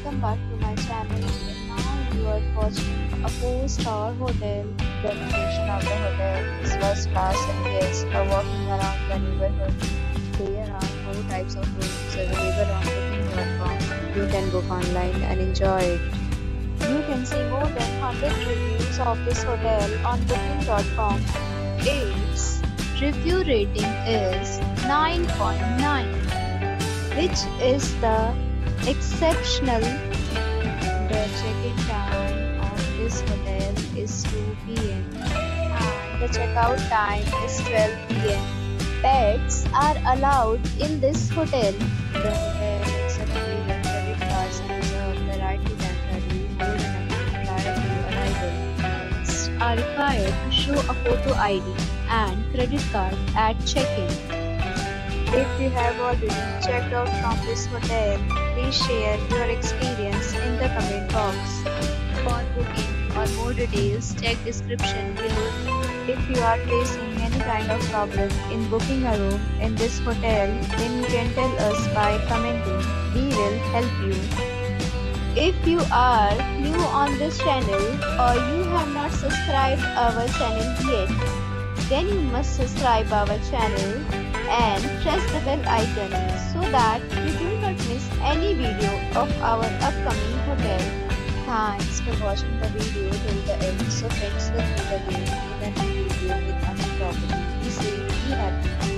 welcome back to my channel. Now you are watching a 4-star hotel. The location of the hotel is first class and guests are walking around the neighborhood. There are 4 types of rooms available on booking.com. You can book online and enjoy it. You can see more than 100 reviews of this hotel on booking.com. Its review rating is 9.9, which is the exceptional. The check-in time of this hotel is 2 p.m. and the checkout time is 12 p.m. Pets are allowed in this hotel. The hotel accepts major credit cards and reserves the right to temporarily hold an amount prior to arrival. Guests are required to show a photo ID and credit card at check-in. If you have already checked out from this hotel, please share your experience in the comment box. For booking or more details, check description below. If you are facing any kind of problem in booking a room in this hotel, then you can tell us by commenting. We will help you. If you are new on this channel or you have not subscribed our channel yet, then you must subscribe our channel and press the bell icon so that you do not miss any video of our upcoming hotel. Thanks for watching the video till the end. So friends, let's meet again in a new video with another property. Be safe, be happy.